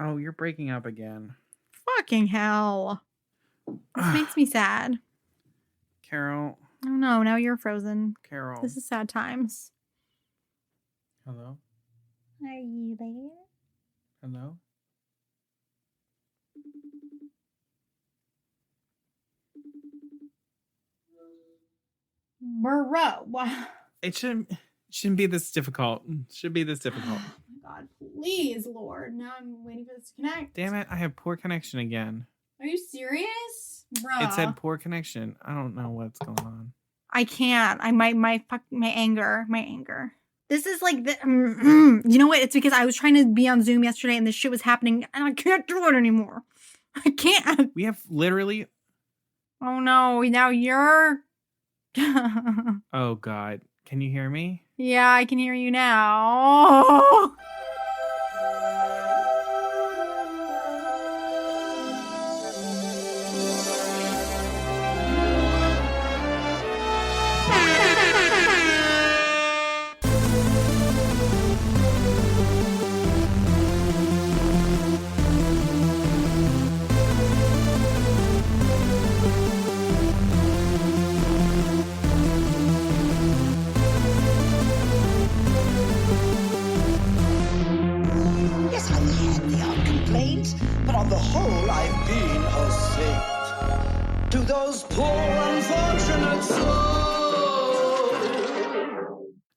Oh, you're breaking up again. Fucking hell. This makes me sad. Carol. Oh no, now you're frozen. Carol. This is sad times. Hello? Are you there? Hello? Bro. It shouldn't be this difficult. Should be this difficult. Oh my god, please, Lord. Now I'm waiting for this to connect. Damn it, I have poor connection again. Are you serious? Bruh. It said poor connection. I don't know what's going on. I can't. My anger. This is like the you know what? It's because I was trying to be on Zoom yesterday and this shit was happening and I can't do it anymore. I can't. We have literally. Oh no, now you're Oh god. Can you hear me? Yeah, I can hear you now.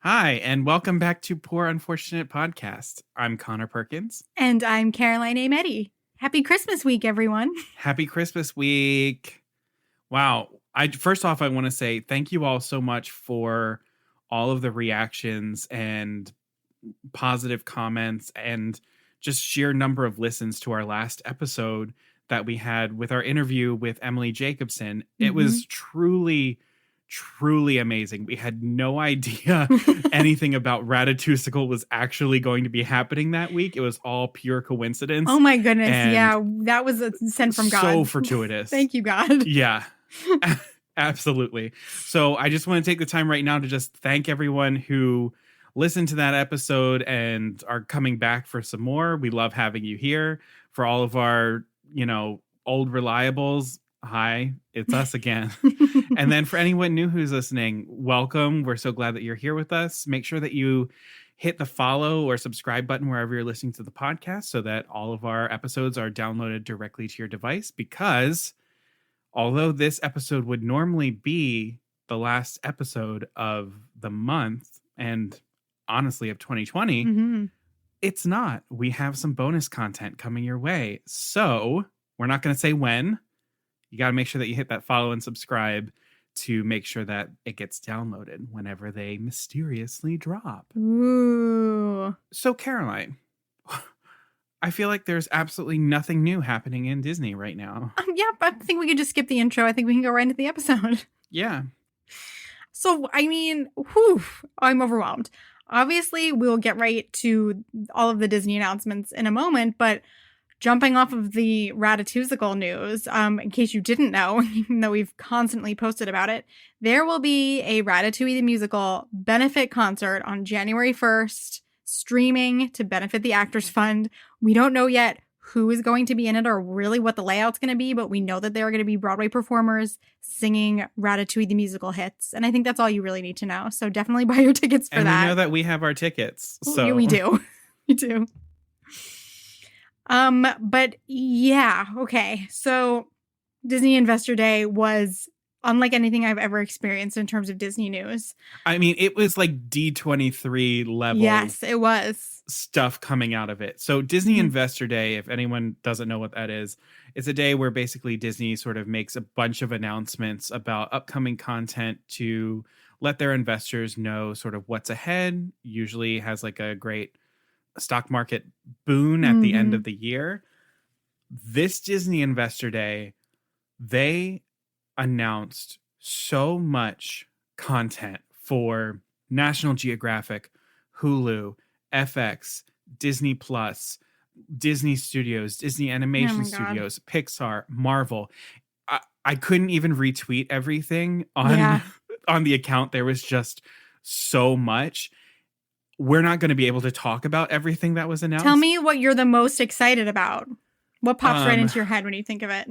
Hi, and welcome back to Poor Unfortunate Podcast. I'm Conor Perkins. And I'm Caroline Ametti. Happy Christmas week, everyone. Happy Christmas week. Wow. First off, I want to say thank you all so much for all of the reactions and positive comments and just sheer number of listens to our last episode that we had with our interview with Emily Jacobson. Mm-hmm. It was truly amazing. We had no idea anything about Ratatouille was actually going to be happening that week. It was all pure coincidence. Oh my goodness. Yeah, that was a sent from God. So fortuitous. Thank you, God. Yeah, absolutely. So I just want to take the time right now to just thank everyone who listened to that episode and are coming back for some more. We love having you here. For all of our, old reliables, hi, it's us again. And then for anyone new who's listening, welcome. We're so glad that you're here with us. Make sure that you hit the follow or subscribe button wherever you're listening to the podcast so that all of our episodes are downloaded directly to your device. Because although this episode would normally be the last episode of the month and honestly of 2020, mm-hmm. It's not. We have some bonus content coming your way. So we're not going to say when. You got to make sure that you hit that follow and subscribe to make sure that it gets downloaded whenever they mysteriously drop. Ooh. So, Caroline, I feel like there's absolutely nothing new happening in Disney right now. Yeah, I think we could just skip the intro. I think we can go right into the episode. Yeah. So, I mean, I'm overwhelmed. Obviously, we'll get right to all of the Disney announcements in a moment, but jumping off of the Ratatouille news, in case you didn't know, even though we've constantly posted about it, there will be a Ratatouille the Musical benefit concert on January 1st, streaming to benefit the Actors Fund. We don't know yet who is going to be in it or really what the layout's going to be, but we know that there are going to be Broadway performers singing Ratatouille the Musical hits. And I think that's all you really need to know. So definitely buy your tickets for that. And we know that we have our tickets. So we do. We do. But yeah, okay. So Disney Investor Day was unlike anything I've ever experienced in terms of Disney news. I mean, it was like D23 level. Yes, it was. Stuff coming out of it. So Disney Investor Day, if anyone doesn't know what that is, it's a day where basically Disney sort of makes a bunch of announcements about upcoming content to let their investors know sort of what's ahead. Usually has like a great stock market boon at the end of the year. This Disney Investor Day, they announced so much content for National Geographic, Hulu, FX, Disney Plus, Disney Studios, Disney Animation Studios, Pixar, Marvel. I couldn't even retweet everything on the account. There was just so much. we're not going to be able to talk about everything that was announced. Tell me what you're the most excited about. What pops right into your head when you think of it?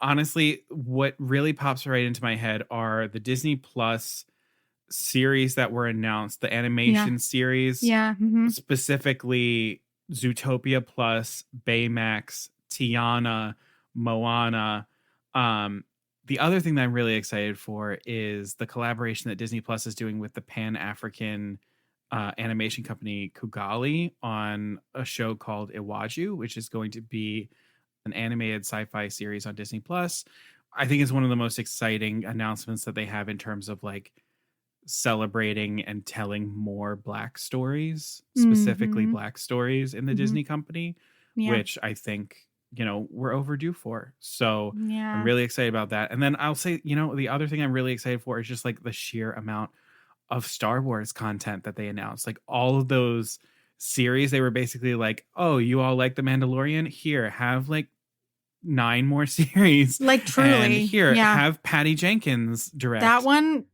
Honestly, what really pops right into my head are the Disney Plus series that were announced, the animation series. Yeah. Mm-hmm. Specifically Zootopia Plus, Baymax, Tiana, Moana. The other thing that I'm really excited for is the collaboration that Disney Plus is doing with the Pan-African animation company Kugali on a show called Iwaju, which is going to be an animated sci-fi series on Disney Plus. I think it's one of the most exciting announcements that they have in terms of like celebrating and telling more Black stories, specifically Black stories in the Disney company, which I think, you know, we're overdue for. So I'm really excited about that. And then I'll say, you know, the other thing I'm really excited for is just like the sheer amount of Star Wars content that they announced. Like all of those series, they were basically like, oh, you all like The Mandalorian? Here, have like 9 more series. Like truly. And here, have Patty Jenkins direct. That one.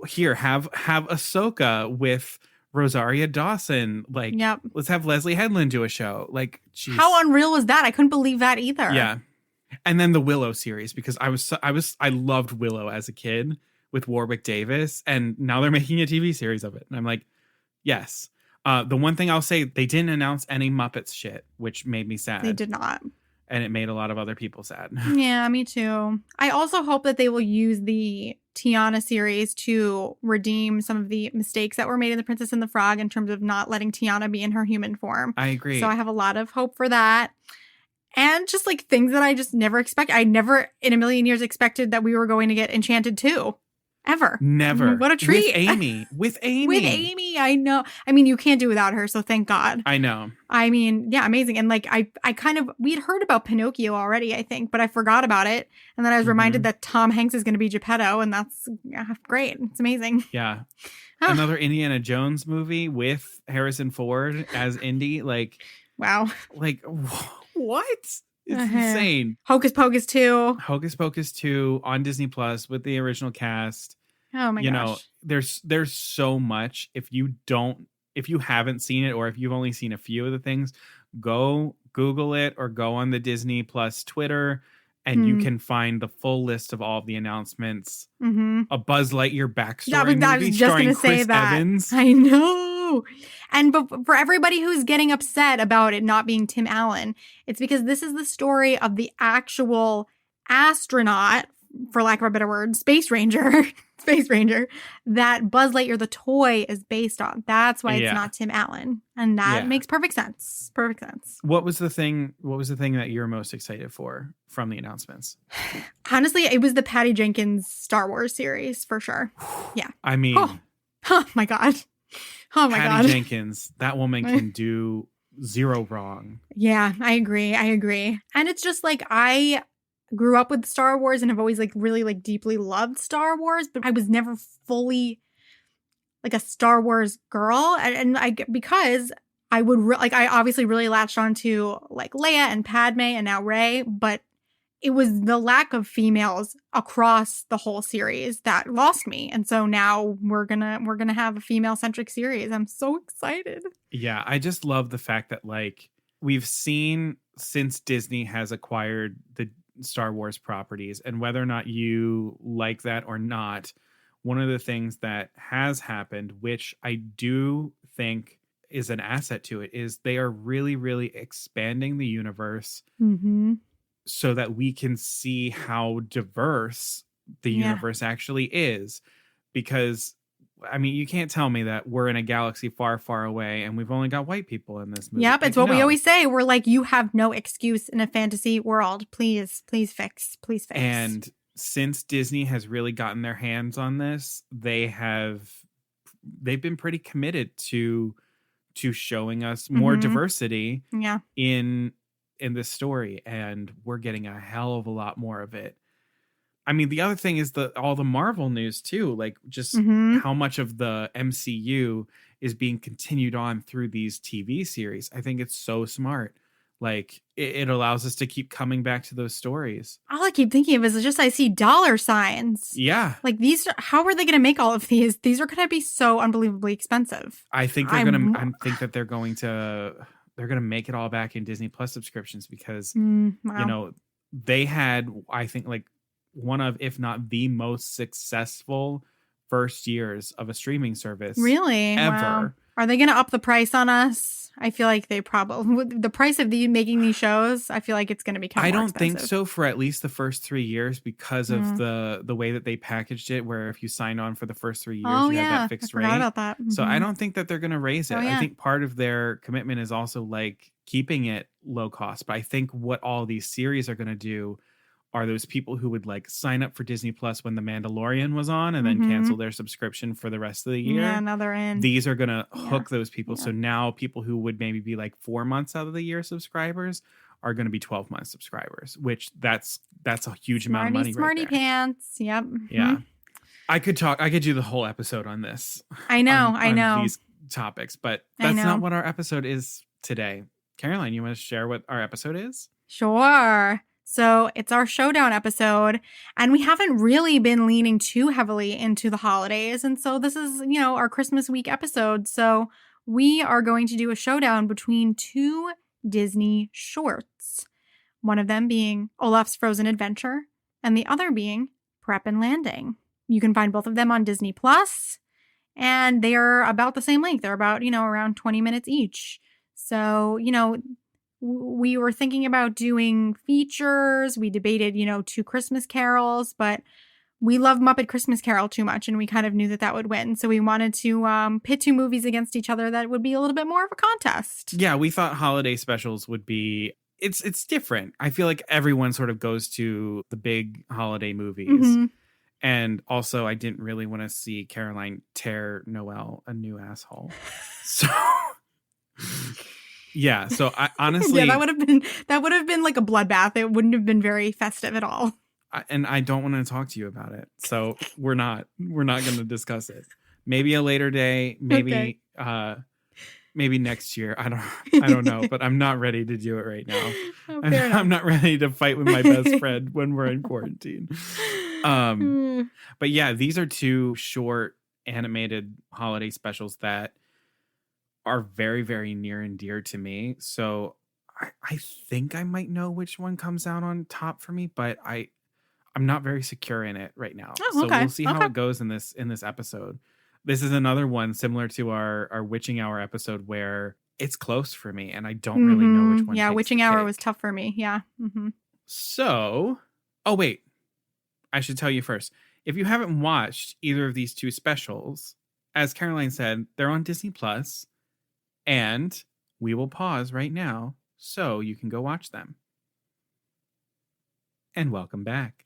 Here, have Ahsoka with Rosaria Dawson. Like, let's have Leslie Headland do a show. Like, geez. How unreal was that? I couldn't believe that either. Yeah. And then the Willow series, because I loved Willow as a kid with Warwick Davis, and now they're making a TV series of it. And I'm like, yes. The one thing I'll say, they didn't announce any Muppets shit, which made me sad. They did not. And it made a lot of other people sad. Yeah, me too. I also hope that they will use the Tiana series to redeem some of the mistakes that were made in The Princess and the Frog in terms of not letting Tiana be in her human form. I agree. So I have a lot of hope for that. And just like things that I just never expect. I never in a million years expected that we were going to get Enchanted 2. Ever. Never. What a treat. With Amy. I know. I mean, you can't do without her, so thank God. I know. I mean, yeah, amazing. And like, I kind of, we had heard about Pinocchio already, I think, but I forgot about it. And then I was reminded that Tom Hanks is going to be Geppetto, and that's great. It's amazing. Yeah. Another Indiana Jones movie with Harrison Ford as Indy. Like, wow. Like, what? It's insane. Hocus Pocus 2. Hocus Pocus 2 on Disney Plus with the original cast. Oh my gosh. You know, there's so much. If you haven't seen it, or if you've only seen a few of the things, go Google it or go on the Disney Plus Twitter, and you can find the full list of all of the announcements. A Buzz Lightyear backstory I was just going to say that. Evans. I know. And but for everybody who's getting upset about it not being Tim Allen, it's because this is the story of the actual astronaut, for lack of a better word, Space Ranger, that Buzz Lightyear, the toy, is based on. That's why it's not Tim Allen. And that makes perfect sense. Perfect sense. What was the thing that you're most excited for from the announcements? Honestly, it was the Patty Jenkins Star Wars series for sure. Yeah. I mean, oh my God. Oh my God. Patty Jenkins, that woman can do zero wrong. Yeah, I agree. And it's just like, I grew up with Star Wars and have always like really like deeply loved Star Wars, but I was never fully like a Star Wars girl. Because I would I obviously really latched onto like Leia and Padme and now Rey, but it was the lack of females across the whole series that lost me. And so now we're gonna have a female-centric series. I'm so excited. Yeah, I just love the fact that like we've seen, since Disney has acquired the Star Wars properties, and whether or not you like that or not, one of the things that has happened, which I do think is an asset to it, is they are really, really expanding the universe. So that we can see how diverse the universe actually is. Because, I mean, you can't tell me that we're in a galaxy far, far away and we've only got white people in this movie. Yep, it's what we always say. We're like, you have no excuse in a fantasy world. Please fix. And since Disney has really gotten their hands on this, they've been pretty committed to showing us more diversity in this story, and we're getting a hell of a lot more of it. I mean, the other thing is all the Marvel news too, like just how much of the MCU is being continued on through these TV series. I think it's so smart. Like it allows us to keep coming back to those stories. All I keep thinking of is just I see dollar signs. Yeah. Like how are they going to make all of these? These are going to be so unbelievably expensive. I think I think that they're going to make it all back in Disney Plus subscriptions because wow. they had, I think, like one of, if not the most successful first years of a streaming service really ever. Wow. Are they going to up the price on us? I feel like they probably, the price of making these shows, I feel like it's going to become more expensive. Think so for at least the first 3 years because of the way that they packaged it, where if you signed on for the first 3 years, you have that fixed rate. I forgot about that. So I don't think that they're going to raise it. Oh, yeah. I think part of their commitment is also like keeping it low cost. But I think what all these series are going to do are those people who would like sign up for Disney Plus when The Mandalorian was on and then cancel their subscription for the rest of the year. Yeah, now they're in. These are going to hook those people. Yeah. So now people who would maybe be like 4 months out of the year subscribers are going to be 12-month subscribers, which that's a huge amount of money. Smarty right there. Pants. Yep. Yeah. I could do the whole episode on this. I know. On these topics, but that's not what our episode is today. Caroline, you want to share what our episode is? Sure. So it's our Showdown episode, and we haven't really been leaning too heavily into the holidays. And so this is, our Christmas week episode. So we are going to do a showdown between 2 Disney shorts. One of them being Olaf's Frozen Adventure, and the other being Prep and Landing. You can find both of them on Disney Plus, and they are about the same length. They're about, around 20 minutes each. So, we were thinking about doing features. We debated, 2 Christmas carols, but we love Muppet Christmas Carol too much, and we kind of knew that would win. So we wanted to pit 2 movies against each other that would be a little bit more of a contest. Yeah, we thought holiday specials would be... It's different. I feel like everyone sort of goes to the big holiday movies. Mm-hmm. And also, I didn't really want to see Caroline tear Noelle a new asshole. So... Yeah, so I honestly... yeah, that would have been like a bloodbath. It wouldn't have been very festive at all. And I don't want to talk to you about it. So we're not going to discuss it. Maybe a later day, maybe maybe next year. I don't know, but I'm not ready to do it right now. Oh, I'm not ready to fight with my best friend when we're in quarantine. But yeah, these are 2 short animated holiday specials that are very, very near and dear to me. So I think I might know which one comes out on top for me, but I'm not very secure in it right now. Oh, okay. So we'll see how it goes in this episode. This is another one similar to our Witching Hour episode where it's close for me and I don't really know which one. Yeah, Witching Hour was tough for me. Yeah. Mm-hmm. So, oh wait, I should tell you first. If you haven't watched either of these 2 specials, as Caroline said, they're on Disney Plus. And we will pause right now so you can go watch them. And welcome back.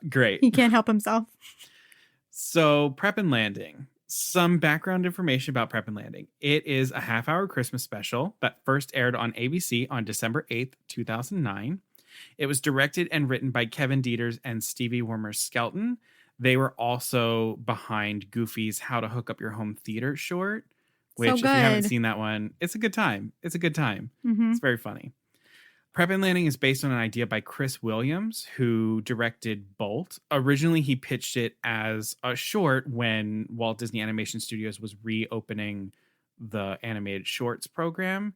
Great. He can't help himself. So, Prep and Landing. Some background information about Prep and Landing. It is a half-hour Christmas special that first aired on ABC on December 8th, 2009. It was directed and written by Kevin Dieters and Stevie Wormer-Skelton. They were also behind Goofy's How to Hook Up Your Home Theater short, which if you haven't seen that one, it's a good time. Mm-hmm. It's very funny. Prep and Landing is based on an idea by Chris Williams, who directed Bolt. Originally, he pitched it as a short when Walt Disney Animation Studios was reopening the animated shorts program.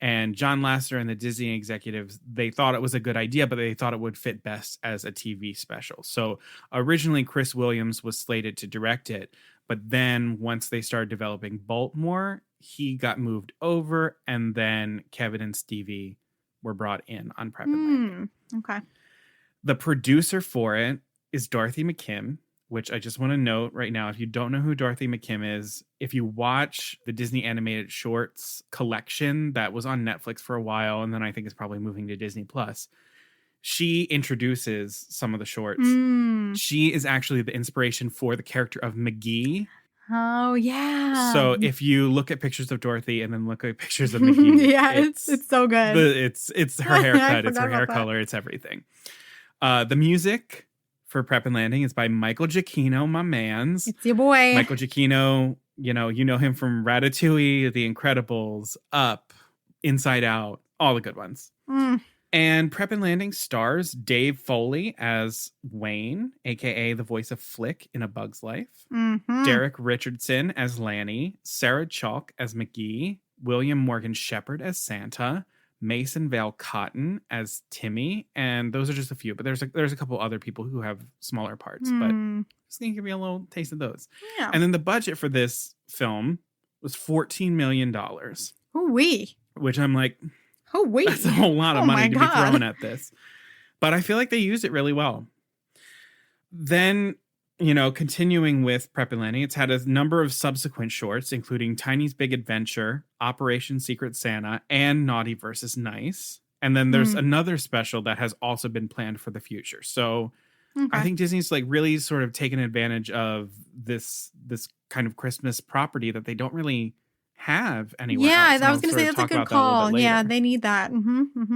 And John Lasseter and the Disney executives, they thought it was a good idea, but they thought it would fit best as a TV special. So originally, Chris Williams was slated to direct it. But then once they started developing Bolt more, he got moved over. And then Kevin and Stevie were brought in on Prep and Landing. Okay. The producer for it is Dorothy McKim, which I just want to note right now. If you don't know who Dorothy McKim is, if you watch the Disney Animated Shorts collection that was on Netflix for a while, and then I think it's probably moving to Disney Plus, she introduces some of the shorts. She is actually the inspiration for the character of McGee. Oh, yeah. So if you look at pictures of Dorothy and then look at pictures of McGee, yeah, it's so good. It's her haircut, it's her hair color, it's everything. The music for Prep and Landing is by Michael Giacchino, my mans. It's your boy. Michael Giacchino, you know him from Ratatouille, The Incredibles, Up, Inside Out, all the good ones. And Prep and Landing stars Dave Foley as Wayne, aka the voice of Flick in A Bug's Life, Derek Richardson as Lanny, Sarah Chalk as McGee, William Morgan Shepherd as Santa, Mason Vale Cotton as Timmy, and those are just a few, but there's a couple other people who have smaller parts, but just gonna give you a little taste of those. Yeah. And then the budget for this film was $14 million. Ooh-wee. Which I'm like, ooh-wee. That's a whole lot of money to be throwing at this. But I feel like they used it really well. Then, continuing with Prep and Landing, it's had a number of subsequent shorts, including Tiny's Big Adventure, Operation Secret Santa, and Naughty versus Nice. And then there's another special that has also been planned for the future. So I think Disney's like really sort of taken advantage of this kind of Christmas property that they don't really have anywhere else. I was going to say that's a good call. Yeah, they need that.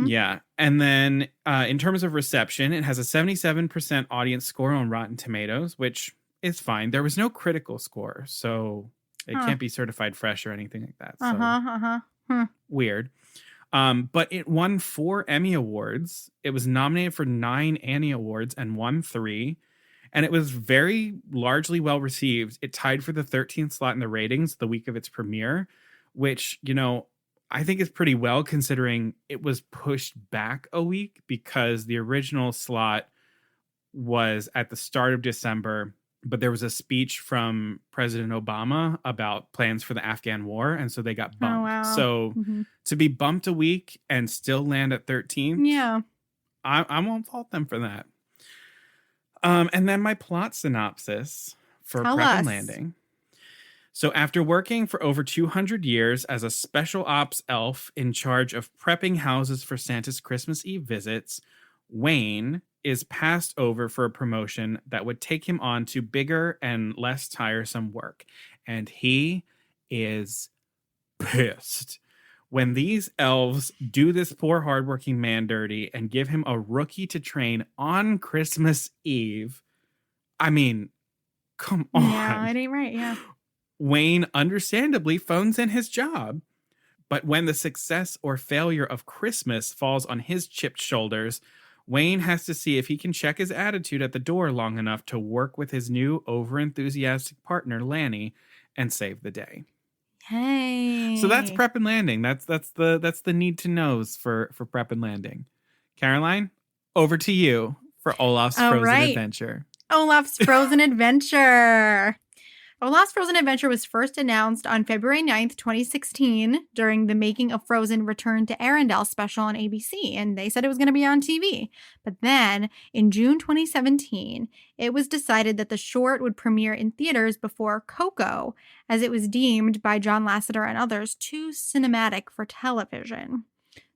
Yeah. And then in terms of reception, it has a 77% audience score on Rotten Tomatoes, which is fine. There was no critical score, so it can't be certified fresh or anything like that. So weird. But it won 4 Emmy Awards. It was nominated for 9 Annie Awards and won 3. And it was very largely well received. It tied for the 13th slot in the ratings the week of its premiere, which, I think is pretty well considering it was pushed back a week because the original slot was at the start of December, but there was a speech from President Obama about plans for the Afghan war. And so they got bumped. Oh, wow. So to be bumped a week and still land at 13. Yeah. I won't fault them for that. And then my plot synopsis for Prep and Landing. So after working for over 200 years as a special ops elf in charge of prepping houses for Santa's Christmas Eve visits, Wayne is passed over for a promotion that would take him on to bigger and less tiresome work. And he is pissed. When these elves do this poor hardworking man dirty and give him a rookie to train on Christmas Eve, I mean, come on. Yeah, it ain't right, yeah. Wayne understandably phones in his job. But when the success or failure of Christmas falls on his chipped shoulders, Wayne has to see if he can check his attitude at the door long enough to work with his new over-enthusiastic partner, Lanny, and save the day. Hey. So that's Prep and Landing. That's the need to knows for Prep and Landing. Caroline, over to you for Olaf's Frozen Adventure. Olaf's Frozen Adventure. Olaf's Frozen Adventure was first announced on February 9th, 2016 during the Making of Frozen Return to Arendelle special on ABC, and they said it was going to be on TV. But then, in June 2017, it was decided that the short would premiere in theaters before Coco, as it was deemed by John Lasseter and others too cinematic for television.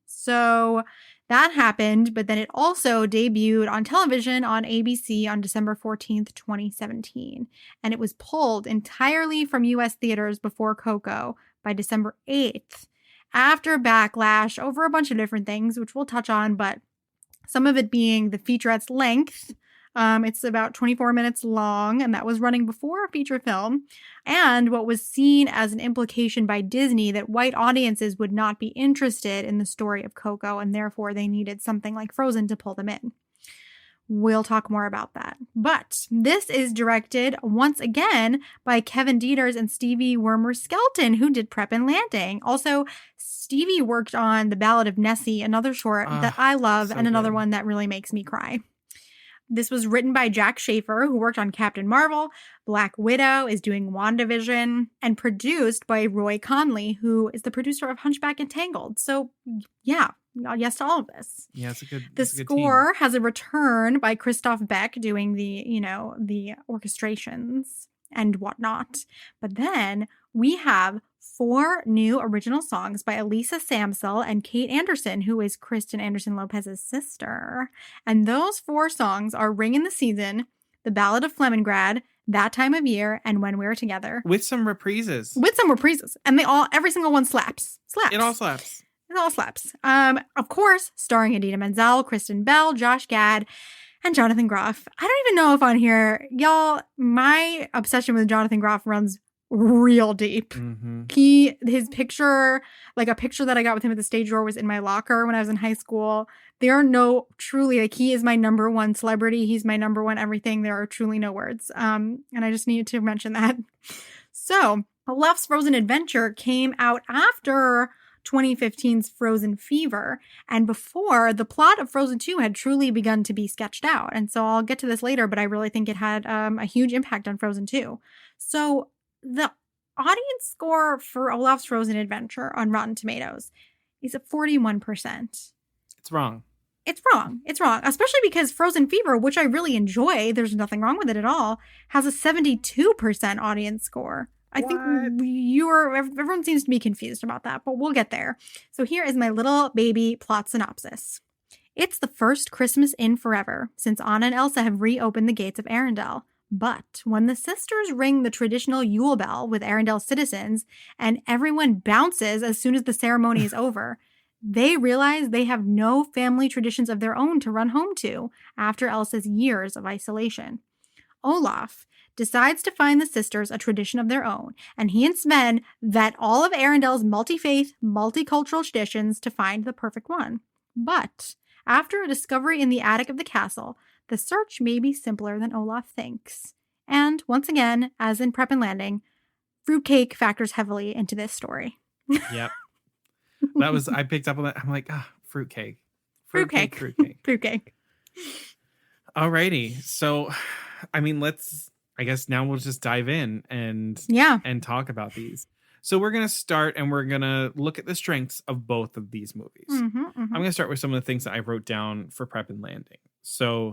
So that happened, but then it also debuted on television on ABC on December 14th, 2017. And it was pulled entirely from U.S. theaters before Coco by December 8th, after backlash over a bunch of different things, which we'll touch on, but some of it being the featurette's length. It's about 24 minutes long, and that was running before a feature film, and what was seen as an implication by Disney that white audiences would not be interested in the story of Coco, and therefore they needed something like Frozen to pull them in. We'll talk more about that. But this is directed once again by Kevin Dieters and Stevie Wormer-Skelton, who did Prep and Landing. Also, Stevie worked on The Ballad of Nessie, another short that I love, and another one that really makes me cry. This was written by Jack Schaefer, who worked on Captain Marvel, Black Widow, is doing WandaVision, and produced by Roy Conley, who is the producer of Hunchback and Tangled. So, yeah, yes to all of this. Yeah, it's a good The score has a return by Christoph Beck doing the orchestrations and whatnot. But then we have 4 new original songs by Elisa Samsel and Kate Anderson, who is Kristen Anderson Lopez's sister. And those 4 songs are Ring in the Season, The Ballad of Flemingrad, That Time of Year, and When We're Together. With some reprises. And every single one slaps. It all slaps. It all slaps. Of course, starring Idina Menzel, Kristen Bell, Josh Gad, and Jonathan Groff. I don't even know if on here, y'all, my obsession with Jonathan Groff runs real deep. Mm-hmm. His picture, like a picture that I got with him at the stage door, was in my locker when I was in high school. There are no truly, like, he is my number one celebrity. He's my number one everything. There are truly no words. And I just needed to mention that. So Olaf's Frozen Adventure came out after 2015's Frozen Fever and before the plot of Frozen 2 had truly begun to be sketched out. And so I'll get to this later, but I really think it had a huge impact on Frozen 2. So the audience score for Olaf's Frozen Adventure on Rotten Tomatoes is at 41%. It's wrong. It's wrong. It's wrong. Especially because Frozen Fever, which I really enjoy, there's nothing wrong with it at all, has a 72% audience score. I think everyone seems to be confused about that, but we'll get there. So here is my little baby plot synopsis. It's the first Christmas in forever since Anna and Elsa have reopened the gates of Arendelle. But when the sisters ring the traditional Yule bell with Arendelle citizens and everyone bounces as soon as the ceremony is over, they realize they have no family traditions of their own to run home to after Elsa's years of isolation. Olaf decides to find the sisters a tradition of their own, and he and Sven vet all of Arendelle's multi-faith, multicultural traditions to find the perfect one. But after a discovery in the attic of the castle, the search may be simpler than Olaf thinks. And once again, as in Prep and Landing, fruitcake factors heavily into this story. Yep. I picked up on that. I'm like, fruitcake. Fruitcake. Fruitcake. Alrighty. So, I mean, I guess now we'll just dive in and talk about these. So we're going to start and we're going to look at the strengths of both of these movies. I'm going to start with some of the things that I wrote down for Prep and Landing. So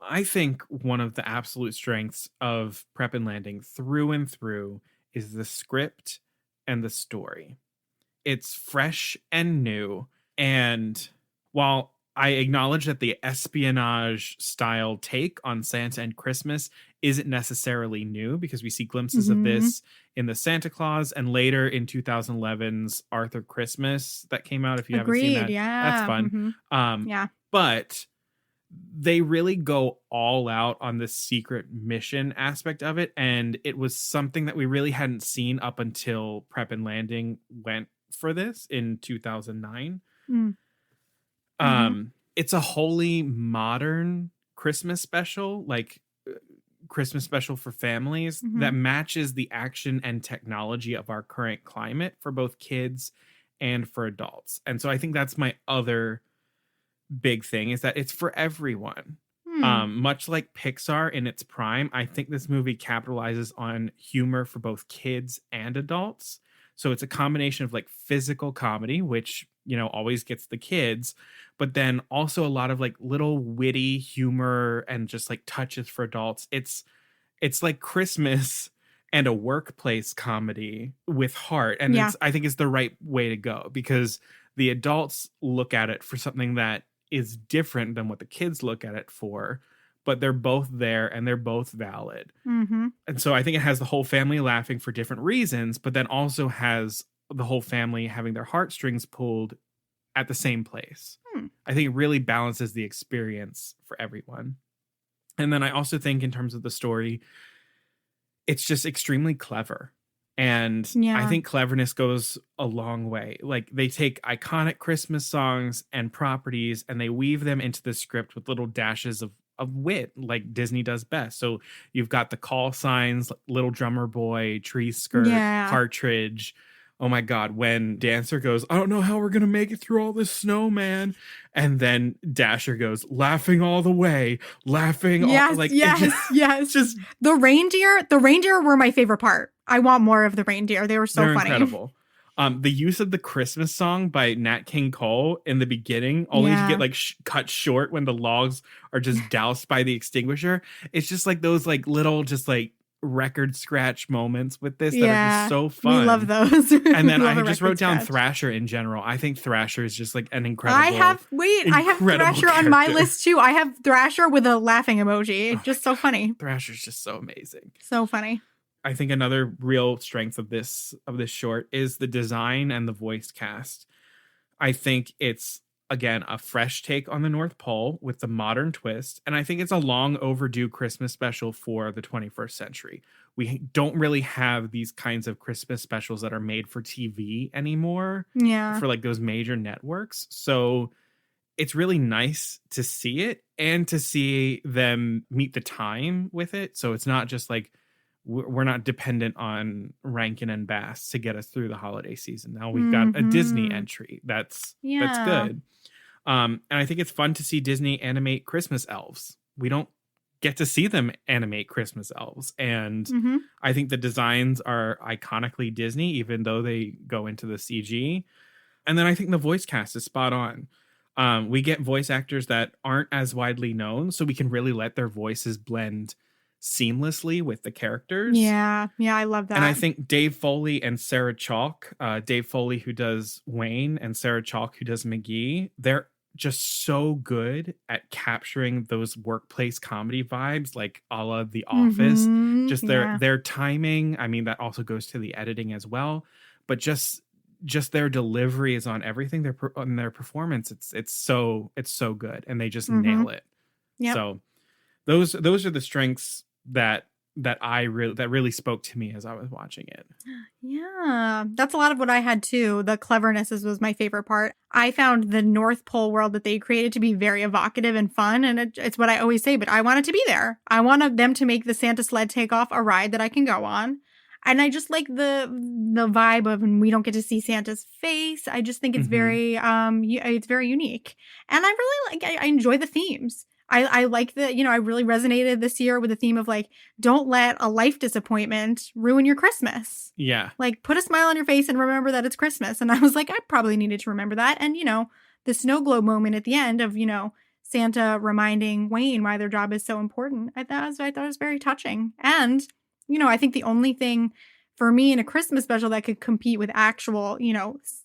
I think one of the absolute strengths of Prep and Landing through and through is the script and the story. It's fresh and new. And while I acknowledge that the espionage style take on Santa and Christmas isn't necessarily new because we see glimpses of this in the Santa Claus and later in 2011's Arthur Christmas that came out. If you haven't seen that, that's fun. But they really go all out on the secret mission aspect of it. And it was something that we really hadn't seen up until Prep and Landing went for this in 2009. It's a wholly modern Christmas special, like Christmas special for families that matches the action and technology of our current climate for both kids and for adults. And so I think that's my other big thing, is that it's for everyone. Much like Pixar in its prime, I think this movie capitalizes on humor for both kids and adults. So it's a combination of like physical comedy, which, always gets the kids, but then also a lot of like little witty humor and just like touches for adults. It's like Christmas and a workplace comedy with heart. And I think it's the right way to go because the adults look at it for something that is different than what the kids look at it for, but they're both there and they're both valid. And so I think it has the whole family laughing for different reasons, but then also has the whole family having their heartstrings pulled at the same place. I think it really balances the experience for everyone. And then I also think in terms of the story, it's just extremely clever. And I think cleverness goes a long way. Like they take iconic Christmas songs and properties and they weave them into the script with little dashes of wit, like Disney does best. So you've got the call signs, Little Drummer Boy, Tree Skirt, Partridge. Oh my God, when Dancer goes, I don't know how we're going to make it through all this snow, man. And then Dasher goes, laughing all the way, laughing. Yes. Just the reindeer were my favorite part. I want more of the reindeer. They were so funny. Incredible. The use of the Christmas song by Nat King Cole in the beginning, only to get like cut short when the logs are just doused by the extinguisher. It's just like those like little just like record scratch moments with this that are just so fun. We love those. And then I just wrote down Thrasher in general. I think Thrasher is just like an incredible. I have Thrasher on my list too. I have Thrasher with a laughing emoji. It's just so funny. Thrasher's just so amazing. So funny. I think another real strength of this short is the design and the voice cast. I think it's again, a fresh take on the North Pole with the modern twist. And I think it's a long overdue Christmas special for the 21st century. We don't really have these kinds of Christmas specials that are made for TV anymore. Yeah. For like those major networks. So it's really nice to see it and to see them meet the time with it. So it's not just like we're not dependent on Rankin and Bass to get us through the holiday season. Now we've got a Disney entry. That's good. And I think it's fun to see Disney animate Christmas elves. We don't get to see them animate Christmas elves. And I think the designs are iconically Disney, even though they go into the CG. And then I think the voice cast is spot on. We get voice actors that aren't as widely known, so we can really let their voices blend seamlessly with the characters. Yeah, I love that. And I think Dave Foley and Sarah Chalk, Dave Foley who does Wayne and Sarah Chalk who does McGee, they're just so good at capturing those workplace comedy vibes, like a la The Office. Just their timing. I mean, that also goes to the editing as well, but just their delivery is on everything. Their performance, it's so good, and they just nail it. Yep. So those are the strengths that really spoke to me as I was watching it. Yeah, that's a lot of what I had too. The cleverness was my favorite part. I found the North Pole world that they created to be very evocative and fun, and it's what I always say, but I wanted to be there. I wanted them to make the Santa sled take off a ride that I can go on. And I just like the vibe of, and we don't get to see Santa's face. I just think it's very unique. And I really I enjoy the themes. I like I really resonated this year with the theme of like, don't let a life disappointment ruin your Christmas. Yeah. Like, put a smile on your face and remember that it's Christmas. And I was like, I probably needed to remember that. And, the snow globe moment at the end of, Santa reminding Wayne why their job is so important. I thought it was very touching. And, I think the only thing for me in a Christmas special that could compete with actual,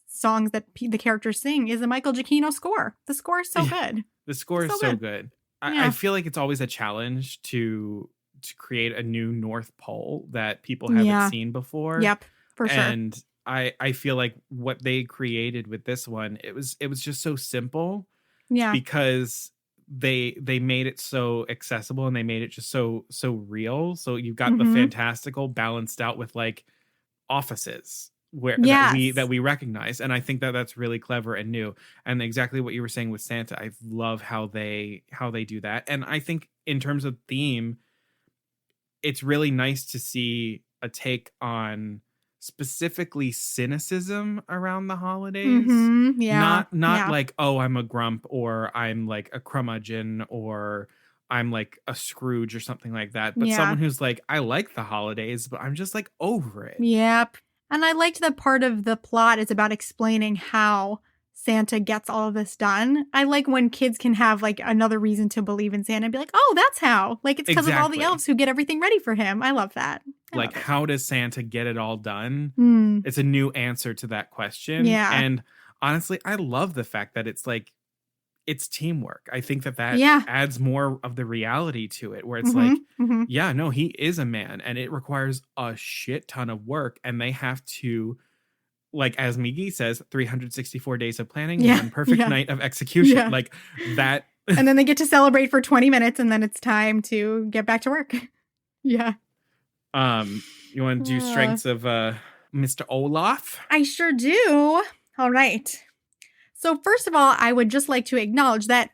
songs that the characters sing is a Michael Giacchino score. The score is so good. The score is so good. I feel like it's always a challenge to create a new North Pole that people haven't seen before. Yep, for sure. And I feel like what they created with this one, it was just so simple. Yeah. Because they made it so accessible and they made it just so real. So you've got the fantastical balanced out with like offices that we recognize, and I think that's really clever and new. And exactly what you were saying with Santa, I love how they do that. And I think in terms of theme, it's really nice to see a take on specifically cynicism around the holidays. Not like, oh, I'm a grump, or I'm like a curmudgeon, or I'm like a Scrooge or something like that, but someone who's like, I like the holidays, but I'm just like over it. Yep. And I liked that part of the plot is about explaining how Santa gets all of this done. I like when kids can have like another reason to believe in Santa and be like, oh, that's how. Like, it's because of all the elves who get everything ready for him. I love that. How does Santa get it all done? It's a new answer to that question. Yeah. And honestly, I love the fact that it's like, it's teamwork. I think that adds more of the reality to it, where it's he is a man, and it requires a shit ton of work, and they have to, like, as McGee says, 364 days of planning, one perfect night of execution. Yeah. Like that. And then they get to celebrate for 20 minutes, and then it's time to get back to work. Yeah. You want to do strengths of Mr. Olaf? I sure do. All right. So first of all, I would just like to acknowledge that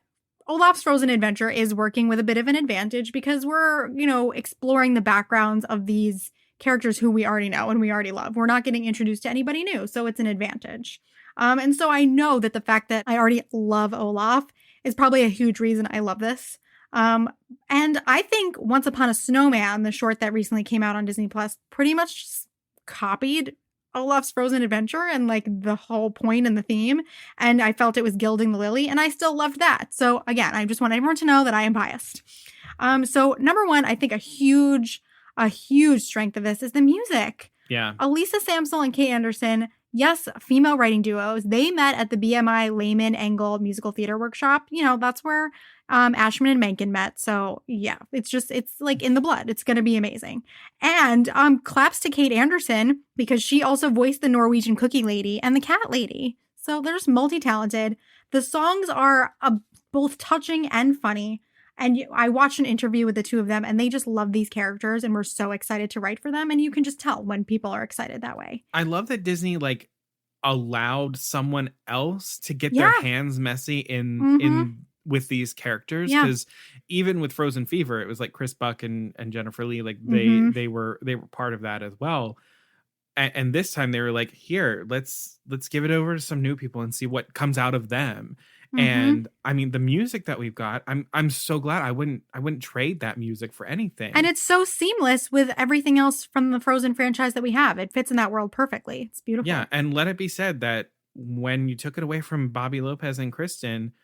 Olaf's Frozen Adventure is working with a bit of an advantage because we're, exploring the backgrounds of these characters who we already know and we already love. We're not getting introduced to anybody new, so it's an advantage. And so I know that the fact that I already love Olaf is probably a huge reason I love this. And I think Once Upon a Snowman, the short that recently came out on Disney Plus, pretty much copied Olaf's Frozen Adventure and like the whole point and the theme. And I felt it was gilding the lily, and I still loved that. So again, I just want everyone to know that I am biased. So number one, I think a huge strength of this is the music. Yeah. Elisa Samsel and Kate Anderson, yes, female writing duos. They met at the BMI Lehman Engel Musical Theater Workshop. That's where Ashman and Menken met. So yeah, it's like in the blood. It's going to be amazing. And claps to Kate Anderson because she also voiced the Norwegian cookie lady and the cat lady. So they're just multi-talented. The songs are both touching and funny. And I watched an interview with the two of them, and they just love these characters and were so excited to write for them. And you can just tell when people are excited that way. I love that Disney like allowed someone else to get their hands messy in with these characters, because even with Frozen Fever, it was like Chris Buck and Jennifer Lee, like they were part of that as well. And this time they were like, here, let's give it over to some new people and see what comes out of them. And I mean, the music that we've got, I'm so glad. I wouldn't trade that music for anything. And it's so seamless with everything else from the Frozen franchise that we have. It fits in that world perfectly. It's beautiful. Yeah, and let it be said that when you took it away from Bobby Lopez and Kristen,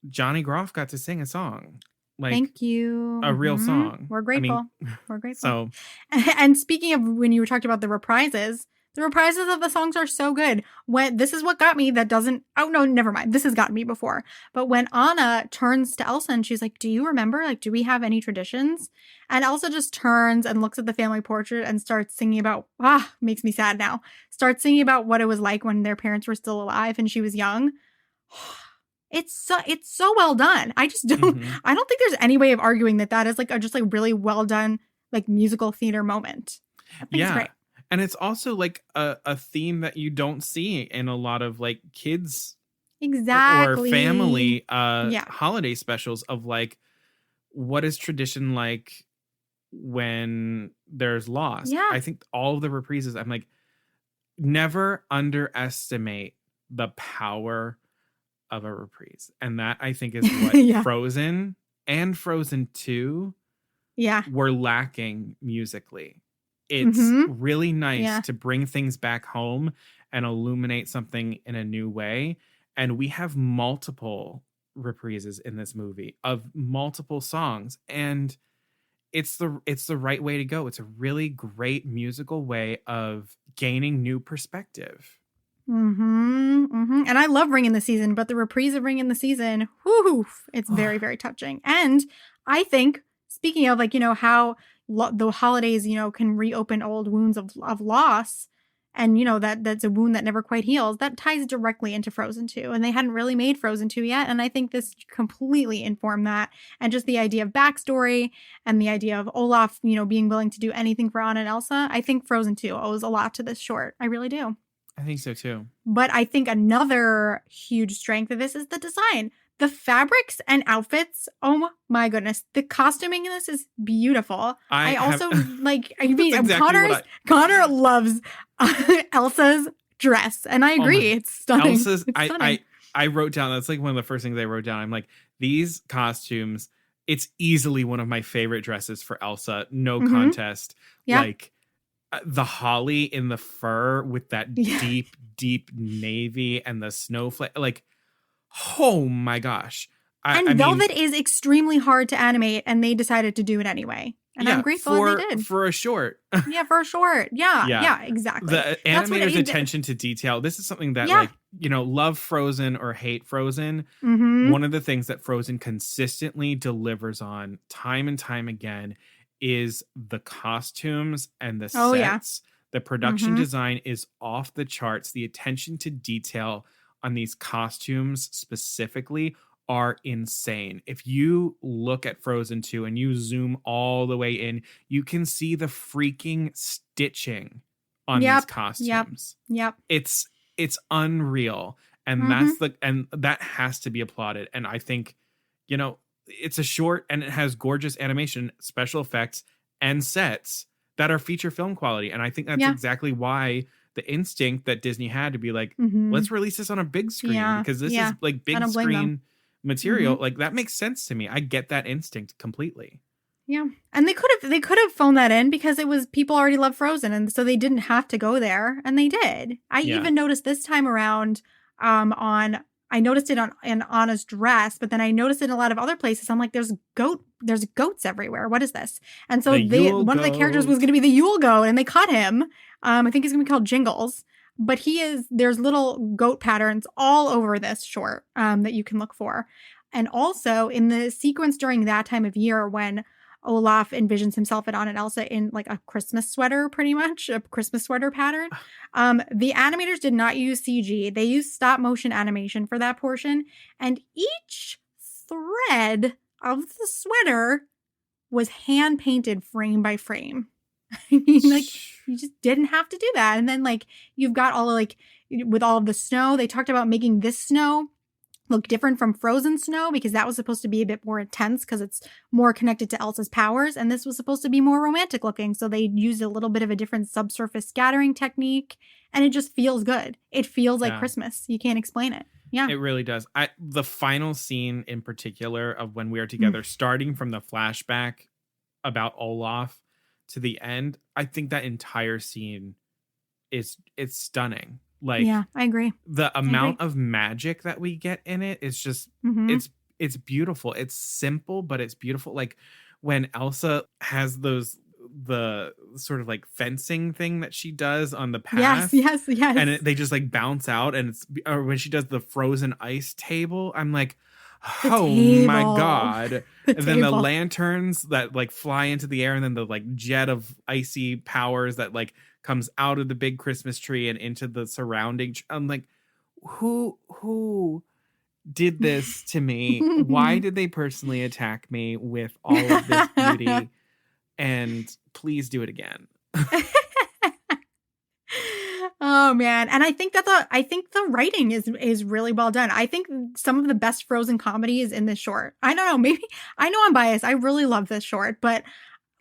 Johnny Groff got to sing a song. Like, thank you. A real song. We're grateful. I mean, we're grateful. So, and speaking of when you were talking about the reprises of the songs are so good. When this is what got me, that doesn't, oh no, never mind. This has gotten me before. But when Anna turns to Elsa and she's like, do you remember? Like, do we have any traditions? And Elsa just turns and looks at the family portrait and starts singing about, makes me sad now. Starts singing about what it was like when their parents were still alive and she was young. It's so well done. I just don't, I don't think there's any way of arguing that is like just like really well done, like musical theater moment. I think it's great. And it's also like a theme that you don't see in a lot of like kids or family holiday specials of like, what is tradition like when there's loss? Yeah. I think all of the reprises, I'm like, never underestimate the power of a reprise. And that I think is what Frozen and Frozen 2 were lacking musically. It's really nice to bring things back home and illuminate something in a new way. And we have multiple reprises in this movie of multiple songs. And it's the right way to go. It's a really great musical way of gaining new perspective. And I love Ring in the Season, but the reprise of Ring in the Season, it's very, very touching. And I think, speaking of like, you know, how the holidays, you know, can reopen old wounds of loss, and you know that's a wound that never quite heals, that ties directly into Frozen 2, and they hadn't really made Frozen 2 yet, and I think this completely informed that. And just the idea of backstory and the idea of Olaf, you know, being willing to do anything for Anna and Elsa, I think Frozen 2 owes a lot to this short. I really do. I think so too. But I think another huge strength of this is the design. The fabrics and outfits, oh my goodness. The costuming in this is beautiful. I also like, I mean, exactly Conor loves Elsa's dress. And I agree. It's stunning. Elsa's, I wrote down, that's like one of the first things I wrote down. I'm like, these costumes, it's easily one of my favorite dresses for Elsa. No contest. Yeah. Like, the holly in the fur with that deep navy and the snowflake, like, oh my gosh. And velvet is extremely hard to animate, and they decided to do it anyway. And I'm grateful that they did. For a short. For a short. Yeah, exactly. The animator's attention to detail. This is something that, like, you know, love Frozen or hate Frozen. One of the things that Frozen consistently delivers on time and time again is the costumes and the sets. The production design is off the charts. The attention to detail on these costumes specifically are insane. If you look at Frozen 2 and you zoom all the way in, you can see the freaking stitching on these costumes. It's unreal. And that has to be applauded. And I think, you know, it's a short and it has gorgeous animation, special effects, and sets that are feature film quality. And I think that's exactly why the instinct that Disney had to be like, let's release this on a big screen, because this is like big screen material. Like, that makes sense to me. I get that instinct completely. Yeah. And they could have phoned that in, because it was, people already love Frozen, and so they didn't have to go there, and they did. I even noticed this time around I noticed it in Anna's dress, but then I noticed it in a lot of other places. I'm like, there's goats everywhere. What is this? And so one of the characters was going to be the Yule goat, and they cut him. I think he's going to be called Jingles, but there's little goat patterns all over this short that you can look for. And also in the sequence during that time of year when Olaf envisions himself and Anna and Elsa in like a Christmas sweater, pretty much a Christmas sweater pattern. The animators did not use CG. They used stop motion animation for that portion. And each thread of the sweater was hand painted frame by frame. I mean, like, you just didn't have to do that. And then, like, you've got all of, like, with all of the snow, they talked about making this snow look different from frozen snow because that was supposed to be a bit more intense because it's more connected to Elsa's powers. And this was supposed to be more romantic looking. So they used a little bit of a different subsurface scattering technique. And it just feels good. It feels like Christmas. You can't explain it. Yeah. It really does. The final scene in particular of when we are together, starting from the flashback about Olaf to the end, I think that entire scene it's stunning. Like, yeah, I agree. The amount of magic that we get in it is just it's beautiful. It's simple, but it's beautiful. Like when Elsa has the sort of like fencing thing that she does on the path. Yes. And they just like bounce out, and or when she does the frozen ice table, I'm like, my God. Then the lanterns that like fly into the air, and then the like jet of icy powers that like comes out of the big Christmas tree and into the surrounding. I'm like, who did this to me? Why did they personally attack me with all of this beauty? And please do it again. Oh man. And I think that the writing is really well done. I think some of the best Frozen comedy is in this short. I don't know, maybe I know I'm biased. I really love this short, but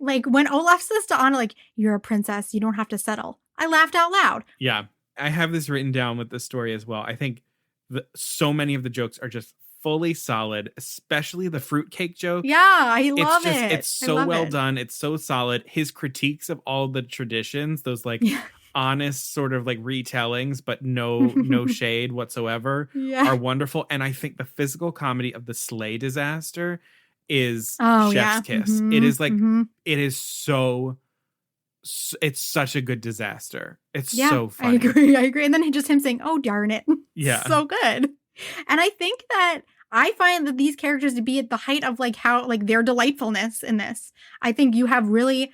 like when Olaf says to Anna, like, you're a princess, you don't have to settle, I laughed out loud. Yeah. I have this written down with the story as well. I think so many of the jokes are just fully solid, especially the fruitcake joke. Yeah, I love it. It's so well done. It's so solid. His critiques of all the traditions, those like honest sort of like retellings, but no shade whatsoever, are wonderful. And I think the physical comedy of the sleigh disaster is chef's kiss. It is like it is so. It's such a good disaster. It's so funny. I agree. And then just him saying, "Oh darn it," so good. And I think that I find that these characters to be at the height of like how like their delightfulness in this. I think you have really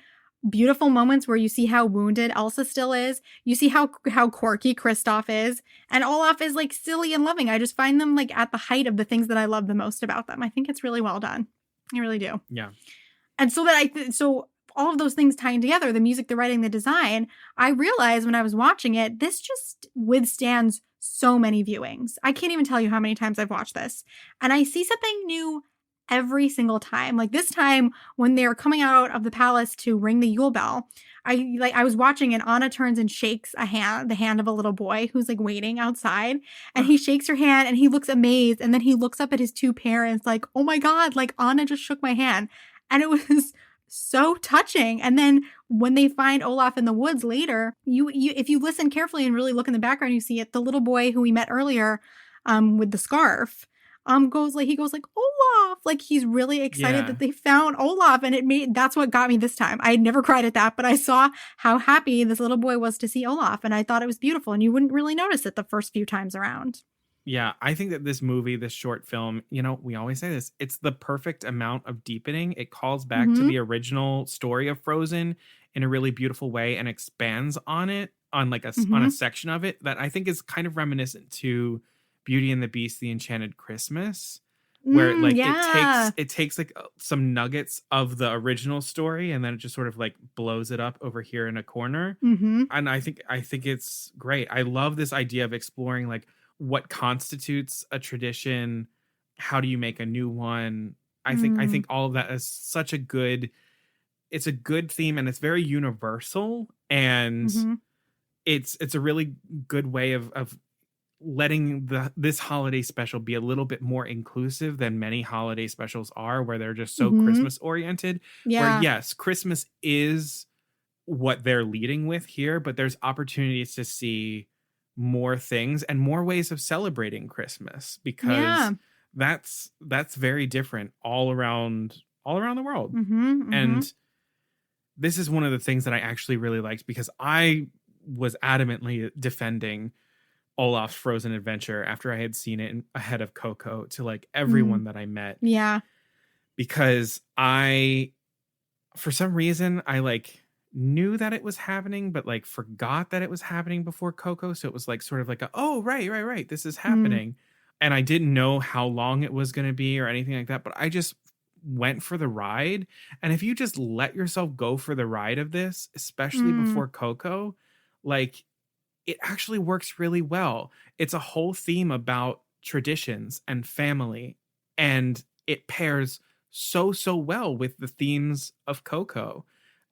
beautiful moments where you see how wounded Elsa still is. You see how quirky Kristoff is, and Olaf is like silly and loving. I just find them like at the height of the things that I love the most about them. I think it's really well done. I really do. Yeah. And so that all of those things tying together, the music, the writing, the design, I realized when I was watching it, this just withstands so many viewings. I can't even tell you how many times I've watched this. And I see something new every single time. Like this time when they're coming out of the palace to ring the Yule bell, I was watching and Anna turns and shakes the hand of a little boy who's like waiting outside, and he shakes her hand and he looks amazed, and then he looks up at his two parents like, oh my God, like Anna just shook my hand. And it was so touching. And then when they find Olaf in the woods later, you if you listen carefully and really look in the background, you see it. The little boy who we met earlier, with the scarf, goes like Olaf, like he's really excited that they found Olaf, and that's what got me this time. I had never cried at that, but I saw how happy this little boy was to see Olaf, and I thought it was beautiful. And you wouldn't really notice it the first few times around. Yeah, I think that this movie, this short film, we always say this, it's the perfect amount of deepening. It calls back to the original story of Frozen in a really beautiful way and expands on it, on like on a section of it that I think is kind of reminiscent to Beauty and the Beast, The Enchanted Christmas, where like it takes like some nuggets of the original story and then it just sort of like blows it up over here in a corner. And I think it's great. I love this idea of exploring like what constitutes a tradition, how do you make a new one. I think all of that is such a good theme, and it's very universal, and it's a really good way of letting this holiday special be a little bit more inclusive than many holiday specials are, where they're just so Christmas oriented. Where yes, Christmas is what they're leading with here, but there's opportunities to see more things and more ways of celebrating Christmas, because that's very different all around the world. And this is one of the things that I actually really liked, because I was adamantly defending Olaf's Frozen adventure after I had seen it ahead of Coco to like everyone that I met. Yeah. Because I for some reason, I like knew that it was happening, but like forgot that it was happening before Coco. So it was like sort of like oh, right. This is Mm, happening. And I didn't know how long it was going to be or anything like that. But I just went for the ride. And if you just let yourself go for the ride of this, especially mm, before Coco, like it actually works really well. It's a whole theme about traditions and family, and it pairs so well with the themes of Coco.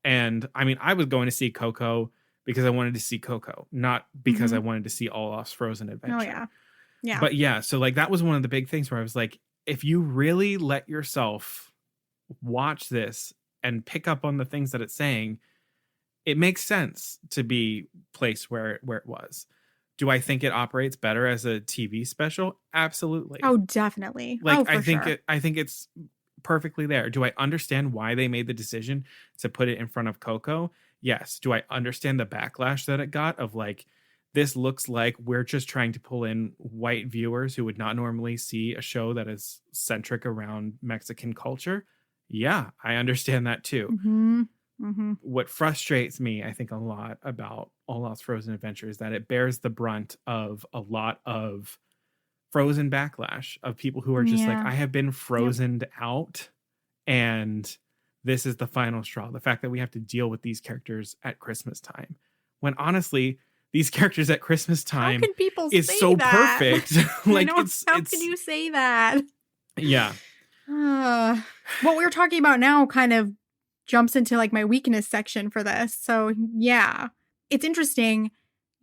And I mean, I was going to see Coco because I wanted to see Coco, not because I hmm. wanted to see Olaf's Frozen Oh Adventure. yeah. Yeah. But yeah, so like that was one of the big things where I was like, if you really let yourself watch this and pick up on the things that it's saying, it makes sense to be placed where it was. Do I think it operates better as a TV special? Absolutely. Oh, definitely. Like Oh, for sure. I think it's perfectly there. Do I understand why they made the decision to put it in front of Coco? Yes. Do I understand the backlash that it got of like this looks like we're just trying to pull in white viewers who would not normally see a show that is centric around Mexican culture? Yeah, I understand that too. Hmm. Hmm. What frustrates me, I think, a lot about Olaf's Frozen Adventure is that it bears the brunt of a lot of Frozen backlash of people who are just like, Yeah. I have been Yep. frozened out and this is the final straw. The fact that we have to deal with these characters at Christmas time. When honestly, these characters at Christmas How time can people is say so that? perfect. I Like know. How can you say that? yeah. What we were talking about now kind of jumps into like my weakness section for this. So, yeah, it's interesting.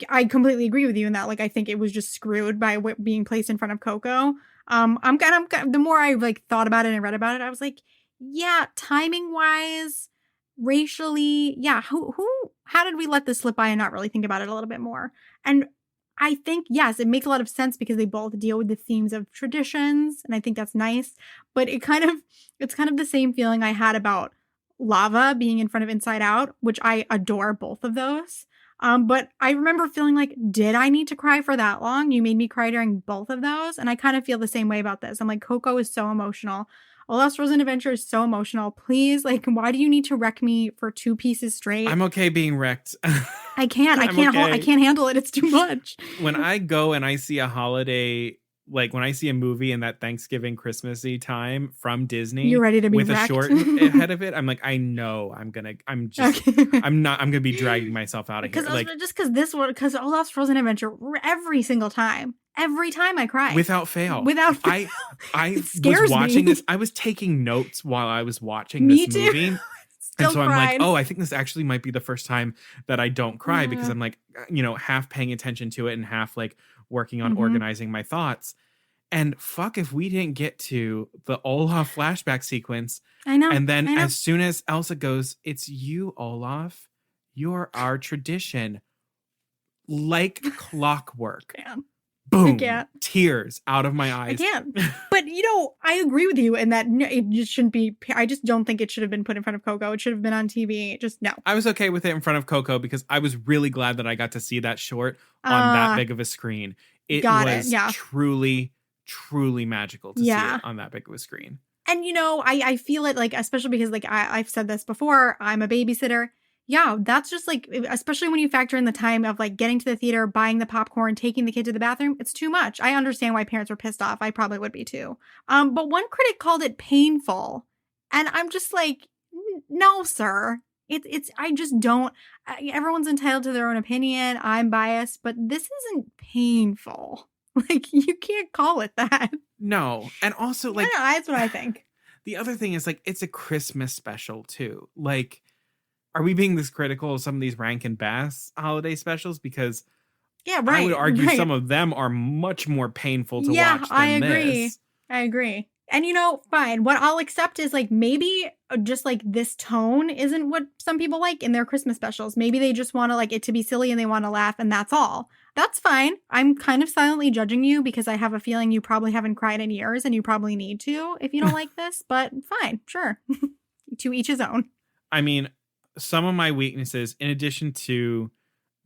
I completely agree with you in that. Like, I think it was just screwed by being placed in front of Coco. The more I like thought about it and read about it, I was like, yeah, timing wise, racially, yeah, how did we let this slip by and not really think about it a little bit more? And I think, yes, it makes a lot of sense because they both deal with the themes of traditions. And I think that's nice. But it's kind of the same feeling I had about Lava being in front of Inside Out, which I adore both of those. But I remember feeling like, did I need to cry for that long? You made me cry during both of those. And I kind of feel the same way about this. I'm like, Coco is so emotional. Olaf's Frozen Adventure is so emotional. Please, like, why do you need to wreck me for 2 pieces straight? I'm okay being wrecked. I can't. I'm okay. I can't handle it. It's too much. When I go and I see a holiday, like when I see a movie in that Thanksgiving Christmassy time from Disney You're ready to be with wrecked. a short ahead of it, I'm like, I know I'm Okay. gonna be dragging myself out of here. Like Because Olaf's Frozen Adventure, every single time, I cry without fail. without fail. I It was scares watching me. this. I was taking notes while I was watching Me this too. movie. Still And so I'm like, cried. oh, I think this actually might be the first time that I don't cry because I'm like, half paying attention to it and half like working on Mhm. organizing my thoughts. And fuck if we didn't get to the Olaf flashback sequence. I know. And then I know. as soon as Elsa goes, it's you, Olaf. You're our tradition. Like clockwork. Man. Boom. can't. Tears out of my I eyes. can't. But I agree with you in that it just shouldn't be. I just don't think it should have been put in front of Coco. It should have been on TV. Just no. I was okay with it in front of Coco because I was really glad that I got to see that short on that big of a screen. It was Yeah. truly, truly magical to see it on that big of a screen. And I feel it like, especially because like I've said this before, I'm a babysitter. Yeah, that's just like, especially when you factor in the time of like getting to the theater, buying the popcorn, taking the kid to the bathroom, it's too much. I understand why parents were pissed off. I probably would be too. But one critic called it painful. And I'm just like, no, sir. I just don't. Everyone's entitled to their own opinion. I'm biased, but this isn't painful. Like, you can't call it that. No. And also, like, that's what I think. The other thing is, like, it's a Christmas special, too. Like, are we being this critical of some of these Rankin Bass holiday specials? Because yeah, right, I would argue some of them are much more painful to watch than I agree. this. I agree. And fine. What I'll accept is like maybe just like this tone isn't what some people like in their Christmas specials. Maybe they just want to like it to be silly and they want to laugh and that's all. That's fine. I'm kind of silently judging you because I have a feeling you probably haven't cried in years and you probably need to if you don't like this, but fine, sure. To each his own. I mean, some of my weaknesses, in addition to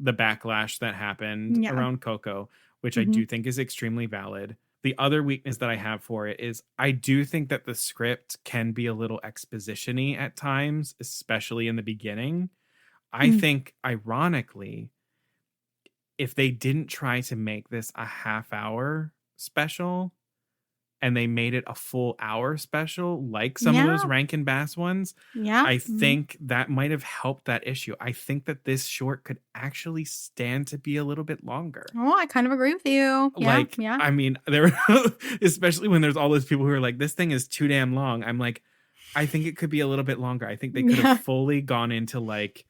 the backlash that happened around Coco, which I do think is extremely valid, The other weakness that I have for it is I do think that the script can be a little exposition-y at times, especially in the beginning. I Mm. think, ironically, if they didn't try to make this a half-hour special and they made it a full hour special, like some of those Yeah. Rankin Bass ones, Yeah. I Mhm. think that might have helped that issue. I think that this short could actually stand to be a little bit longer. Oh, I kind of agree with you. Yeah. Like, Yeah. I mean, there, especially when there's all those people who are like, this thing is too damn long. I'm like, I think it could be a little bit longer. I think they could have Yeah. fully gone into like,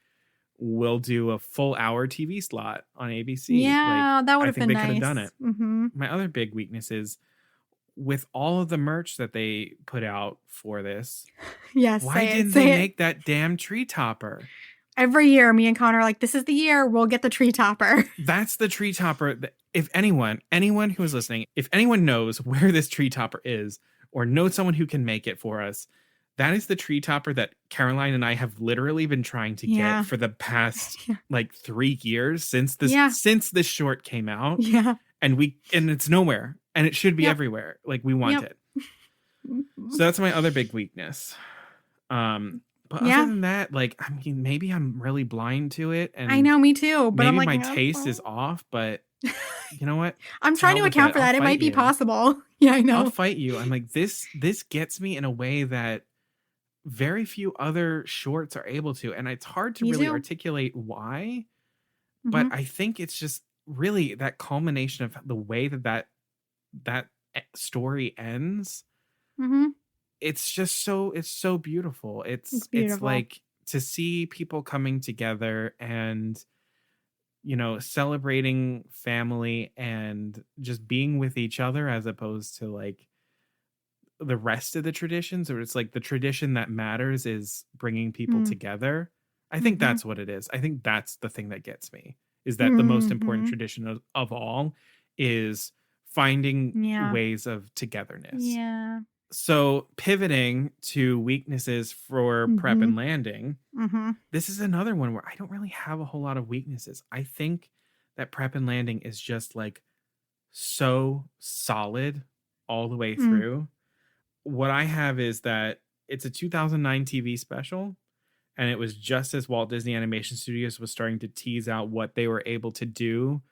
we'll do a full hour TV slot on ABC. Like, Yeah. That would I have think been they could have done nice. it. Mm-hmm. My other big weakness is with all of the merch that they put out for this, Yes. why Say it. didn't they Say it. make that damn tree topper? Every year, me and Connor are like, this is the year we'll get the tree topper. That's the tree topper. If anyone who is listening, if anyone knows where this tree topper is or knows someone who can make it for us, that is the tree topper that Caroline and I have literally been trying to Yeah. get for the past Yeah. like 3 years since Yeah. this short came out. Yeah. And it's nowhere, and it should be Yep. everywhere. Like, we want Yep. it. Mhm. So that's my other big weakness. But Yeah. other than that, like, I mean, maybe I'm really blind to it, and I know, me too. But I'm maybe like, my taste is off. But you know what? I'm To trying hell to with account it. for I'll that. It might fight be you. possible. Yeah, I I'll know. fight you. I'm like, this gets me in a way that very few other shorts are able to, and it's hard to Me really too. articulate why. Mhm. But I think it's just really that culmination of the way that story ends. Mhm. It's just so beautiful. It's It's beautiful. like to see people coming together and celebrating family and just being with each other as opposed to like the rest of the traditions, or it's like the tradition that matters is bringing people Mm. together. I think Mhm. that's what it is. I think that's the thing that gets me, is that the most important Mhm. tradition of all is finding Yeah. ways of togetherness. Yeah. So pivoting to weaknesses for prep and Mhm. landing, Mhm. this is another one where I don't really have a whole lot of weaknesses. I think that prep and landing is just like so solid all the way Mm. through. What I have is that it's a 2009 TV special, and it was just as Walt Disney Animation Studios was starting to tease out what they were able to do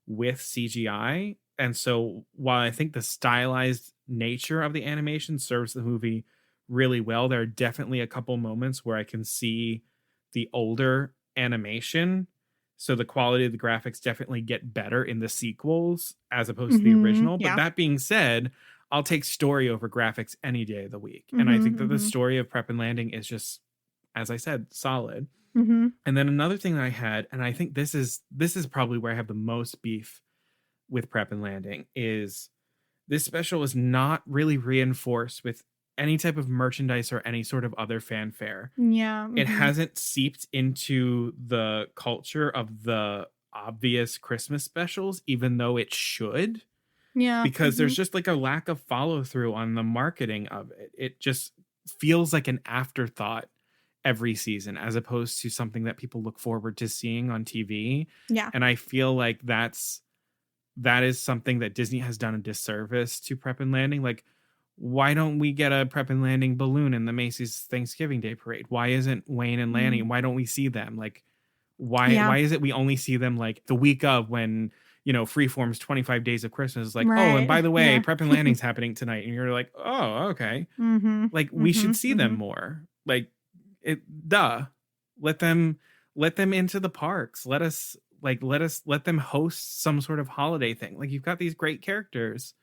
with CGI. And so while I think the stylized nature of the animation serves the movie really well, there are definitely a couple moments where I can see the older animation. So the quality of the graphics definitely get better in the sequels as opposed to the Mhm. original. But Yeah. that being said, I'll take story over graphics any day of the week. And I think Mhm. that the Mhm. story of Prep and Landing is just, as I said, solid. Mhm. And then another thing that I had, and I think this is probably where I have the most beef with Prep and Landing, is this special is not really reinforced with any type of merchandise or any sort of other fanfare. Yeah. It Mhm. hasn't seeped into the culture of the obvious Christmas specials, even though it should, Yeah. because there's Mhm. just like a lack of follow through on the marketing of it. It just feels like an afterthought every season as opposed to something that people look forward to seeing on TV. Yeah. And I feel like that is something that Disney has done a disservice to Prep and Landing. Like, why don't we get a Prep and Landing balloon in the Macy's Thanksgiving Day parade? Why isn't Wayne and Lanny? Mm. Why don't we see them? Like, Yeah. why is it we only see them like the week of when Freeform's 25 Days of Christmas is like, oh, and Right. by the way, Yeah. Prep and Landing's happening tonight, and you're like, oh, okay. Mhm. Like, we should Mhm. see them Mhm. more. Like, it, duh. Let them into the parks. Let them host some sort of holiday thing. Like, you've got these great characters,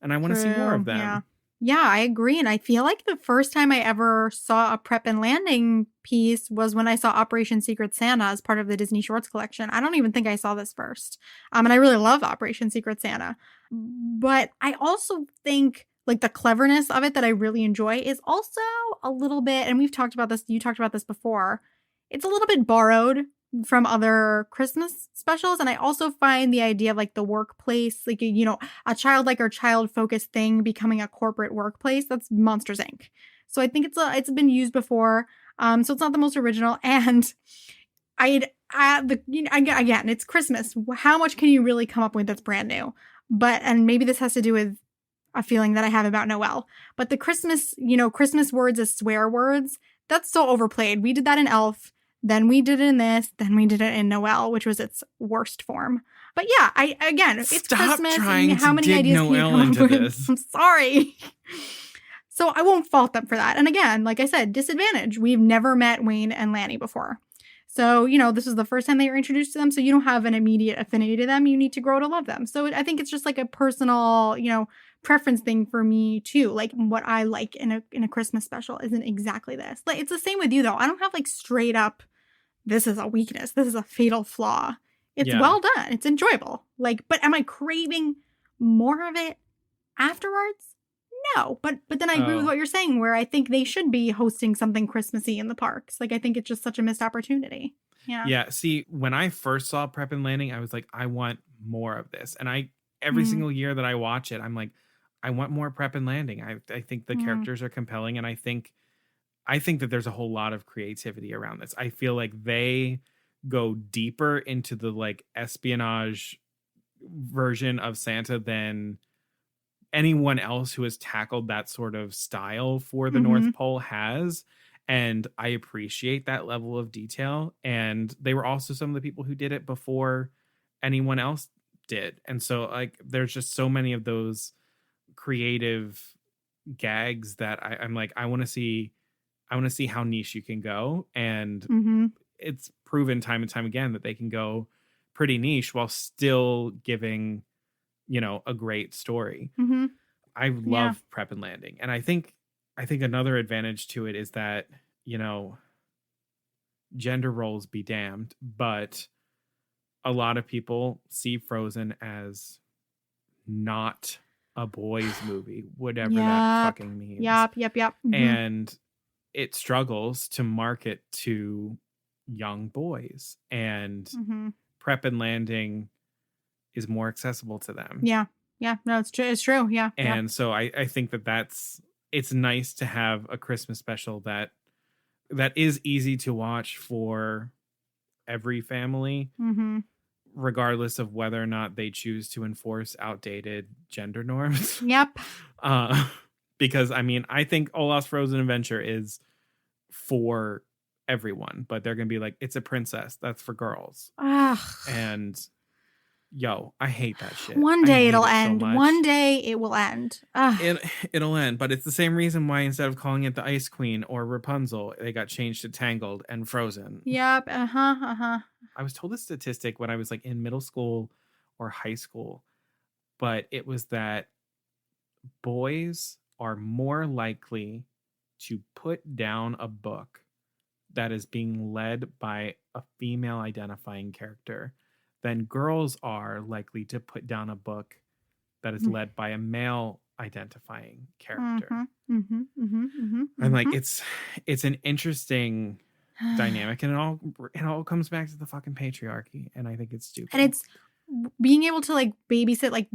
and I want to see more of True. them. Yeah. Yeah, I agree. And I feel like the first time I ever saw a Prep and Landing piece was when I saw Operation Secret Santa as part of the Disney Shorts collection. I don't even think I saw this first. And I really love Operation Secret Santa. But I also think like the cleverness of it that I really enjoy is also a little bit, and we've talked about this, you talked about this before. It's a little bit borrowed from other Christmas specials. And I also find the idea of like the workplace, like, a childlike or child focused thing becoming a corporate workplace. That's Monsters Inc. So I think it's been used before. So it's not the most original. And again, it's Christmas. How much can you really come up with that's brand new? And maybe this has to do with a feeling that I have about Noel. But the Christmas, Christmas words as swear words, that's so overplayed. We did that in Elf, then we did it in this, then we did it in Noel, which was its worst form. But yeah, it's Stop Christmas. trying How to many dig ideas can you Noel come up into with? this. I'm sorry. So I won't fault them for that. And again, like I said, disadvantage. We've never met Wayne and Lanny before. So, this is the first time they were introduced to them. So you don't have an immediate affinity to them. You need to grow to love them. So I think it's just like a personal, preference thing for me too. Like what I like in a Christmas special isn't exactly this. Like it's the same with you though. I don't have like straight up, this is a weakness. This is a fatal flaw. It's well done. It's enjoyable. But am I craving more of it afterwards? No, but then I agree with what you're saying, where I think they should be hosting something Christmassy in the parks. I think it's just such a missed opportunity. Yeah. Yeah. See, when I first saw Prep and Landing, I was like, I want more of this. And every single year that I watch it, I'm like, I want more Prep and Landing. I think the characters are compelling, and I think that there's a whole lot of creativity around this. I feel like they go deeper into the like espionage version of Santa than anyone else who has tackled that sort of style for the North Pole has. And I appreciate that level of detail. And they were also some of the people who did it before anyone else did. And so like, there's just so many of those creative gags that I'm like, I want to see how niche you can go. And it's proven time and time again that they can go pretty niche while still giving, a great story. I love Prep and Landing. And I think another advantage to it is that, gender roles be damned, but a lot of people see Frozen as not a boys movie, whatever that fucking means. Yep. And it struggles to market to young boys, and Prep and Landing is more accessible to them. Yeah. No, it's true. Yeah. And so I think it's nice to have a Christmas special that is easy to watch for every family, regardless of whether or not they choose to enforce outdated gender norms. Yep. Because I think Olaf's Frozen Adventure is for everyone, but they're gonna be like, it's a princess, that's for girls. And I hate that shit. One day it'll end. One day it will end. It'll end, but it's the same reason why instead of calling it the Ice Queen or Rapunzel, they got changed to Tangled and Frozen. Yep. I was told a statistic when I was like in middle school or high school, but it was that boys are more likely to put down a book that is being led by a female identifying character than girls are likely to put down a book that is led by a male identifying character. And like it's an interesting dynamic, and it all comes back to the fucking patriarchy, and I think it's stupid. And it's being able to like babysit, like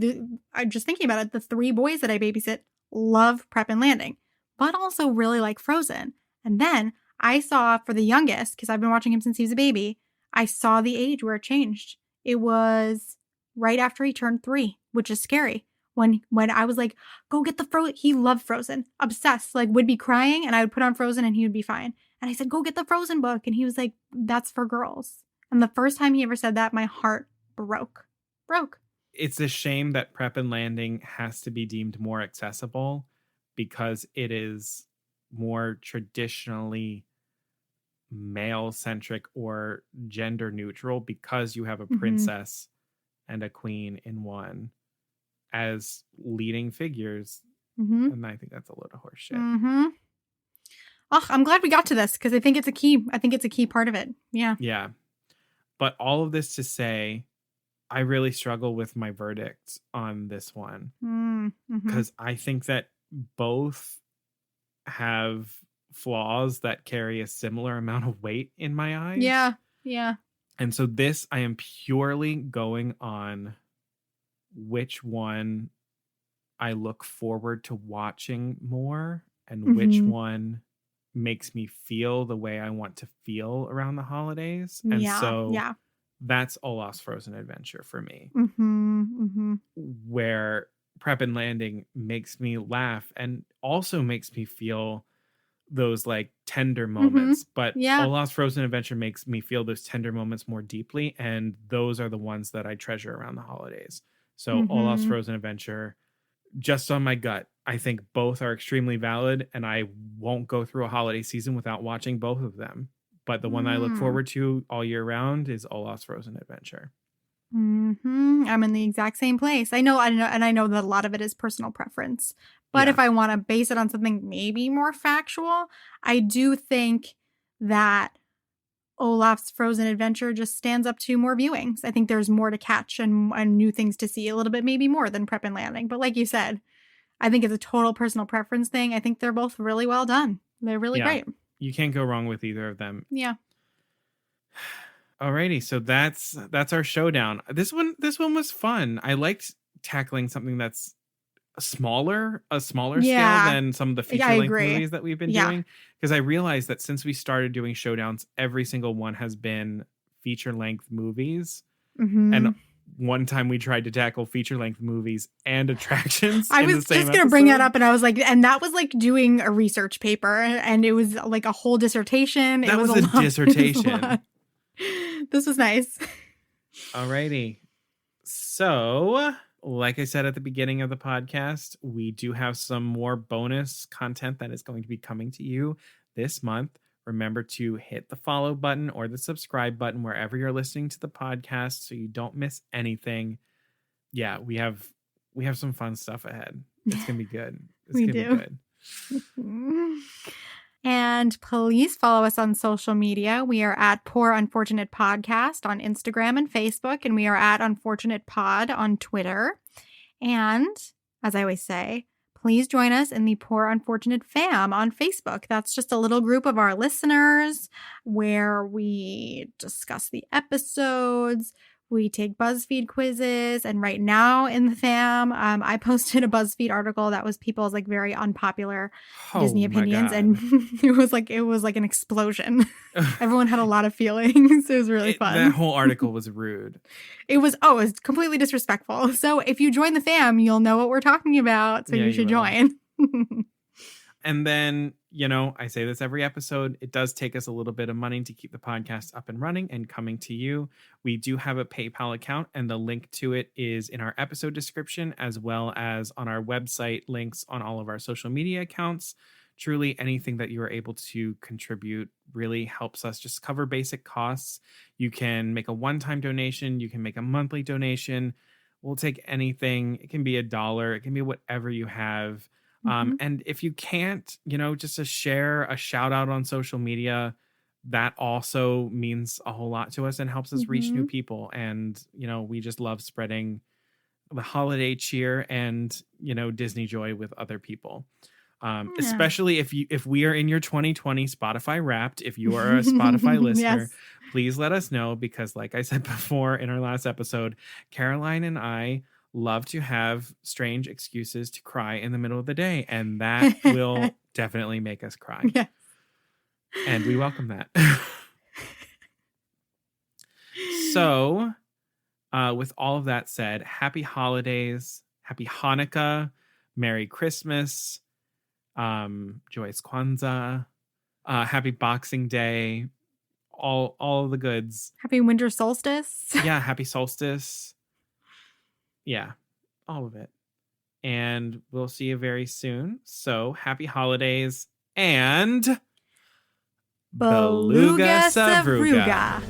I'm just thinking about it, the 3 boys that I babysit love Prep and Landing, but also really like Frozen. And then I saw for the youngest, because I've been watching him since he was a baby, I saw the age where it changed. It was right after he turned 3, which is scary. When I was like, go get the Frozen. He loved Frozen. Obsessed. Like would be crying and I would put on Frozen and he would be fine. And I said, go get the Frozen book. And he was like, that's for girls. And the first time he ever said that, my heart broke. It's a shame that Prep and Landing has to be deemed more accessible because it is more traditionally male-centric or gender neutral, because you have a princess and a queen in one as leading figures. And I think that's a load of horse shit. Oh, I'm glad we got to this, because I think it's a key part of it. Yeah. But all of this to say, I really struggle with my verdict on this one, because I think that both have flaws that carry a similar amount of weight in my eyes. Yeah. And so this, I am purely going on which one I look forward to watching more, and which one makes me feel the way I want to feel around the holidays. And that's Olaf's Frozen Adventure for me. Where Prep and Landing makes me laugh and also makes me feel those like tender moments, but Yeah. Olaf's Frozen Adventure makes me feel those tender moments more deeply, and those are the ones that I treasure around the holidays. So Olaf's Frozen Adventure, just on my gut, I think both are extremely valid, and I won't go through a holiday season without watching both of them. But the one that I look forward to all year round is Olaf's Frozen Adventure. I'm in the exact same place. I know, and I know that a lot of it is personal preference. But Yeah. if I want to base it on something maybe more factual, I do think that Olaf's Frozen Adventure just stands up to more viewings. I think there's more to catch and new things to see, a little bit maybe more than Prep and Landing. But like you said, I think it's a total personal preference thing. I think they're both really well done. They're really great. You can't go wrong with either of them. Yeah. Alrighty, so that's our showdown. This one was fun. I liked tackling something that's a smaller scale than some of the feature length movies that we've been doing, because I realized that since we started doing showdowns, every single one has been feature length movies. And one time we tried to tackle feature length movies and attractions. I was just going to bring that up, and I was like, and that was like doing a research paper, and it was like a whole dissertation. That was a dissertation. This was nice. Alrighty. So, like I said at the beginning of the podcast, we do have some more bonus content that is going to be coming to you this month. Remember to hit the follow button or the subscribe button wherever you're listening to the podcast so you don't miss anything. Yeah, we have some fun stuff ahead. It's going to be good. It's going to be good. And please follow us on social media. We are at Poor Unfortunate Podcast on Instagram and Facebook, and we are at Unfortunate Pod on Twitter. And as I always say, please join us in the Poor Unfortunate Fam on Facebook. That's just a little group of our listeners where we discuss the episodes. We take BuzzFeed quizzes, and right now in the fam, I posted a BuzzFeed article that was people's like very unpopular Disney opinions, and it was like an explosion. Everyone had a lot of feelings. It was really fun. That whole article was rude. It was completely disrespectful. So if you join the fam, you'll know what we're talking about. So you should join. And then, I say this every episode, it does take us a little bit of money to keep the podcast up and running and coming to you. We do have a PayPal account, and the link to it is in our episode description, as well as on our website, links on all of our social media accounts. Truly, anything that you are able to contribute really helps us just cover basic costs. You can make a one-time donation. You can make a monthly donation. We'll take anything. It can be $1. It can be whatever you have. And if you can't, just to share a shout out on social media, that also means a whole lot to us and helps us reach new people. And, we just love spreading the holiday cheer and, Disney joy with other people. Especially if we are in your 2020 Spotify Wrapped, if you are a Spotify listener, please let us know, because like I said before in our last episode, Caroline and I love to have strange excuses to cry in the middle of the day, and that will definitely make us cry. Yes. And we welcome that. So, with all of that said, happy holidays, happy Hanukkah, Merry Christmas, joyous Kwanzaa, happy Boxing Day, all the goods. Happy winter solstice. Yeah, happy solstice. Yeah, all of it. And we'll see you very soon. So happy holidays and Beluga Savruga.